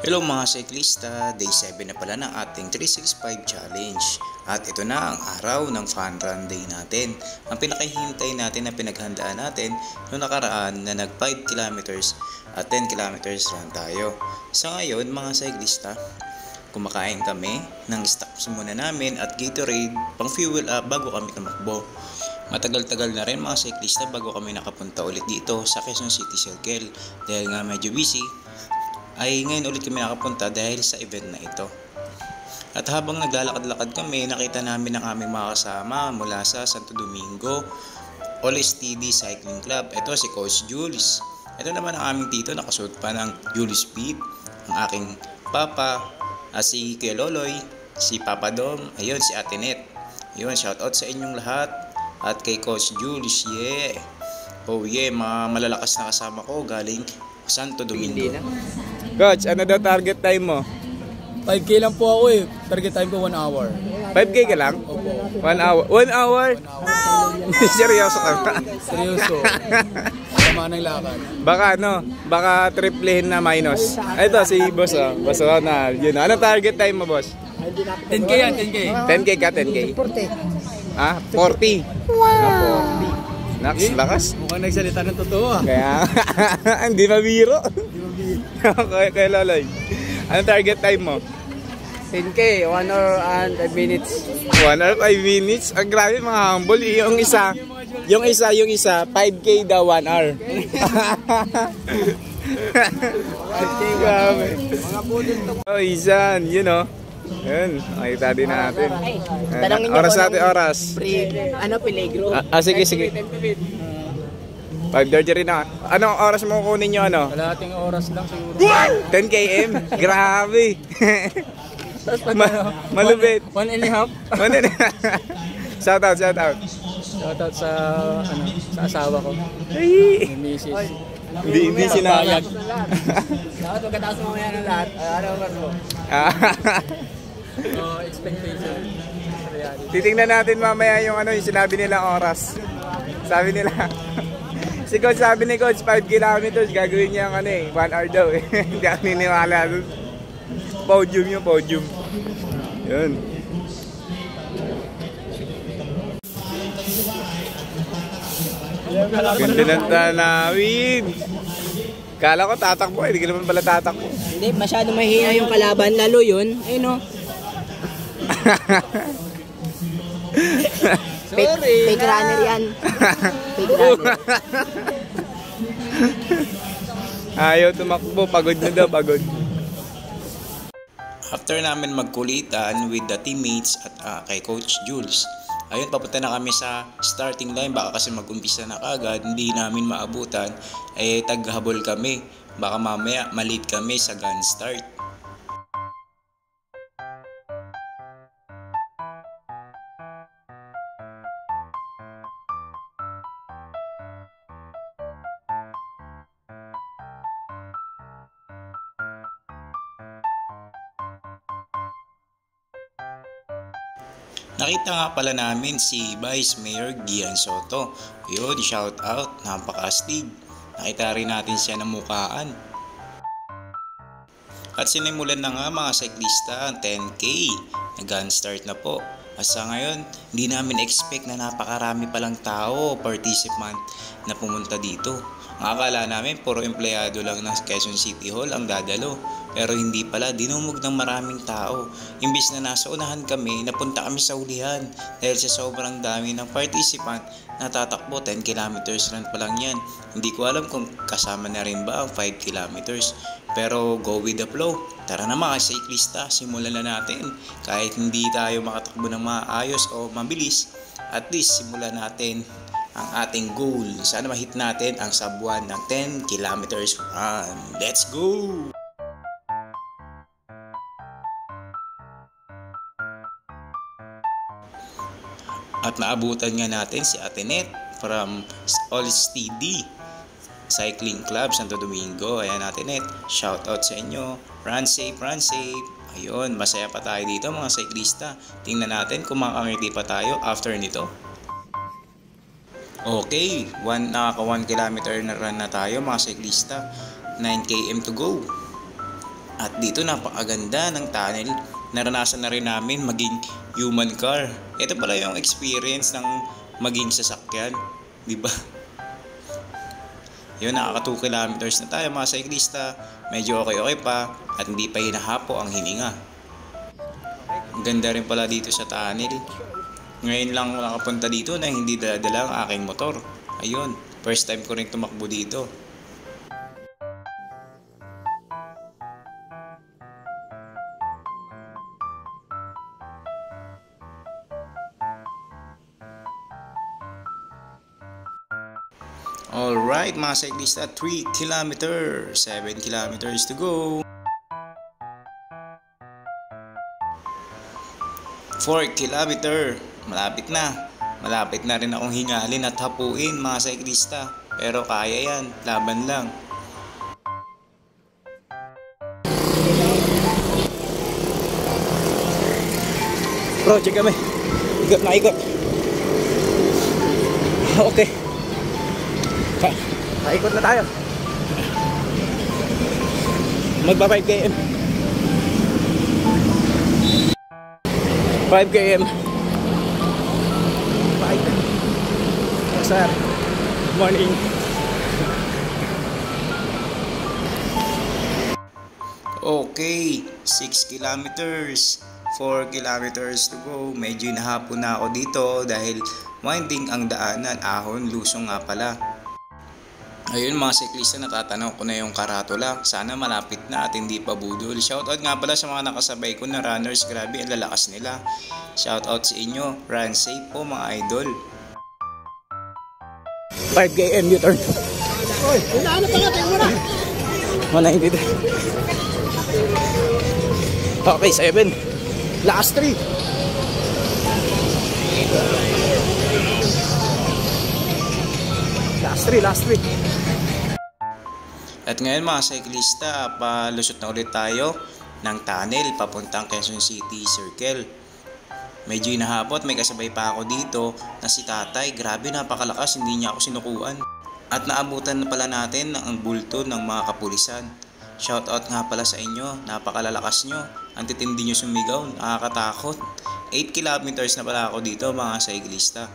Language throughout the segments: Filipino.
Hello mga cyclista, day 7 na pala ng ating 365 challenge. At ito na ang araw ng fun run day natin. Ang pinakahintay natin na pinaghandaan natin noong nakaraan na nag 5 kilometers at 10 kilometers run tayo. Sa ngayon mga cyclista, kumakain kami ng stocks muna namin at Gatorade pang fuel up bago kami tumakbo. Matagal-tagal na rin mga cyclista bago kami nakapunta ulit dito sa Quezon City Circle dahil nga medyo busy. Ay ngayon ulit kami nakapunta dahil sa event na ito. At habang naglalakad-lakad kami, nakita namin ang aming mga kasama mula sa Santo Domingo All STD Cycling Club. Ito si Coach Jules. Ito naman ang aming tito, nakasuot pa ng Jules Speed. Ang aking papa, si Kuya Loloy, si Papa Dom, ayun si Ate Net. Ayun, shoutout sa inyong lahat. At kay Coach Jules, yeah. Oh yeah, mga malalakas na kasama ko galing Santo Domingo. Coach, ano daw target time mo? 5K lang po ako eh. Target time ko 1 hour. 5K ka lang? Opo. 1 hour? 1 hour? Seryoso ka ba? Seryoso. Tama ng lakad. Baka ano? Baka triplehin na minus. Ito si boss oh. Boss Ronald. Yun. Ano target time mo, boss? 10K yan, 10K. 10K ka, 10K? 40. Ah, 40? Wow. 40. Naks, lakas. Mukhang nagsalita ng totoo ah. Kaya, hindi mabiro. Kaya Loloy. Ano target time mo? 10K, 1 hour and 5 minutes. 1 hour 5 minutes? Ang grabe mga humble. Yung isa, 5K daw 1 hour. 5K grabe. Oh, isan, you know. Yun, makita din natin. Oras natin, oras. Peligro. Sige. 5:30 rin na. Anong oras mo kunin nyo ano? Kalahating oras lang siguro. 10 km? Grabe. Malupit. 1 and a half. Shoutout. Shoutout sa asawa ko. Ay. Yung misis. Hindi sinayag. Dapat magkataas mo yan ng lahat. Ano mo? Expectation. Reality. Titingnan natin mamaya yung yung sinabi nilang oras. Sabi nila. Si Coach sabi ni Coach 5 kilometers gagawin niya 1 hour daw eh. Hindi ako niniwala doon. Podium. Yun. Ganda ng tanawin. Kala ko tatakbo hindi ka naman pala tatakbo. Hindi, masyado mahina yung kalaban. Lalo yun. Ayun o. Fake runner yan. Fake runner. Ayaw tumakbo. Pagod na daw, pagod. After namin magkulitan with the teammates at kay Coach Jules, ayun, papunta na kami sa starting line. Baka kasi mag-umpisa na kagad, hindi namin maabutan. Taghabol kami. Baka mamaya malate kami sa gun start. Nakita nga pala namin si Vice Mayor Gian Soto. Yun, shout out, napaka-astig. Nakita rin natin siya ng mukaan. At sinimulan na nga mga cyclista ang 10K. Nag-gun start na po. At sa ngayon, hindi namin expect na napakarami palang tao, participant na pumunta dito. Ang akala namin puro empleyado lang ng Quezon City Hall ang dadalo. Pero hindi pala, dinumog ng maraming tao. Imbis na nasa unahan kami, napunta kami sa ulihan. Dahil sa sobrang dami ng participant, natatakbo 10 kilometers run pa lang yan. Hindi ko alam kung kasama na rin ba ang 5 kilometers. Pero go with the flow. Tara na mga cyclista, simulan na natin. Kahit hindi tayo makatakbo ng maayos o mabilis, at least simulan natin ang ating goal. Sana ma-hit natin ang sub 1 ng 10 kilometers run. Let's go! At naabutan nga natin si Ate Net from All STD Cycling Club Santo Domingo. Ayan Ate Net, shout out sa inyo. Run safe. Ayun, masaya pa tayo dito mga cyclista. Tingnan natin kung makakangiti pa tayo after nito. Okay, nakaka 1 kilometer na run na tayo mga cyclista. 9 km to go. At dito napakaganda ng tunnel. Naranasan na rin namin maging human car. Ito pala yung experience ng maging sasakyan, di ba? Yun, nakaka 2 kilometers na tayo mga cyclista. Medyo okay pa at hindi pa hinahapo ang hininga. Ang ganda rin pala dito sa tunnel. Ngayon lang nakapunta dito na hindi dala ang aking motor. Ayun, first time ko rin tumakbo dito. Alright mga cyclista, 3 kilometers, 7 kilometers to go. 4 kilometer, malapit na. Malapit na rin akong hingalin at hapuin mga cyclista. Pero kaya yan, laban lang. Bro, check kami. Ikot na ikot. Okay. Paikot na tayo. Magpa 5 km. 5 km. 5. Yes, sir. Good morning. Okay, 6 kilometers. 4 kilometers to go. Medyo nahapon na ako dito dahil winding ang daanan, ahon, lusong nga pala. Ayun mga cyclista, natatanaw ko na yung karatula. Sana malapit na at hindi pa budol. Shoutout nga pala sa mga nakasabay ko na runners. Grabe, ang lalakas nila. Shoutout sa inyo. Run safe po mga idol. 5 km U-turn. Oy, ano pa nga? Tingnan mo na. 190. Okay, 7. Last 3. Last 3. At ngayon mga cyclista, palusot na ulit tayo ng tunnel papuntang Quezon City Circle. Medyo inahapot, may kasabay pa ako dito na si tatay. Grabe, napakalakas, hindi niya ako sinukuan. At naabutan na pala natin ang bulto ng mga kapulisan. Shoutout nga pala sa inyo, napakalalakas nyo. Ang titindi nyo sumigaw, nakakatakot. 8 kilometers na pala ako dito mga cyclista.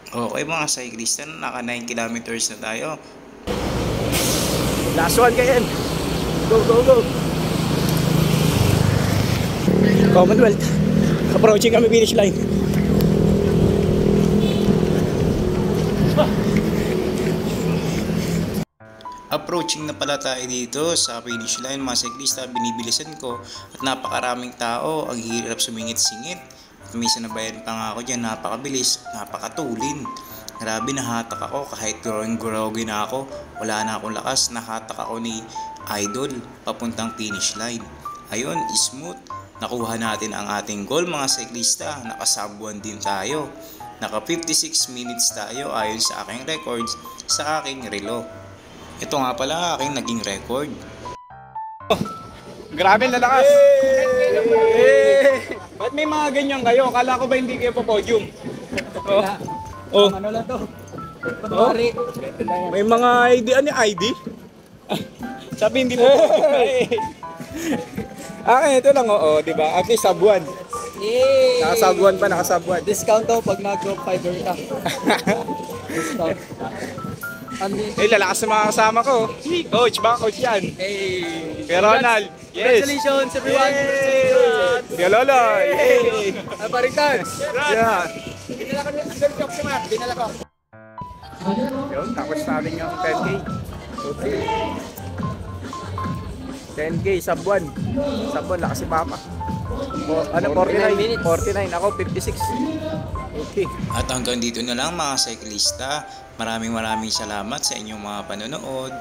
Okay mga cyclista, naka 9 kilometers na tayo. Last 1 km. Go, go, go. Commonwealth. Approaching kami finish line. Approaching na pala tayo dito sa finish line mga cyclista. Binibilisan ko at napakaraming tao. Ang hirap sumingit-singit. At may sinabayan pa nga ako dyan. Napakabilis, napakatulin. Grabe, nahatak ako kahit growing na ako. Wala na akong lakas. Nahatak ako ni Idol papuntang finish line. Ayun, smooth. Nakuha natin ang ating goal mga cyclista. Nakasabuan din tayo. Naka 56 minutes tayo ayon sa aking records sa aking relo. Ito nga pala aking naging record. Grabe lalakas. Ba't may mga ganyan kayo? Kala ko ba hindi kayo po podium? Oh. Ano lang to? Oh. May mga ID, ano yung ID? Sabi hindi po podium. Ito lang oo, di ba? At least sabuan. Yay! Nakasabuan pa, nakasabuan. Discount to pag nag-group 5 ka. Discount. Lalakas sa mga kasama ko. Coach, baka coach yan. Hey! Kuya Ronald. Yes. Congratulations everyone! Kuya Loloy. Hey. Barikan! Yeah. Dinala ko ng undershop si Mark. Dinala ko. Yun, tapos natin yung 10K. Okay. 10K, sabuan. Sabuan, lakas si Papa. Ano, 49 49, ako 56. Okay. At hanggang dito na lang mga cyclista. Maraming salamat sa inyong mga panonood.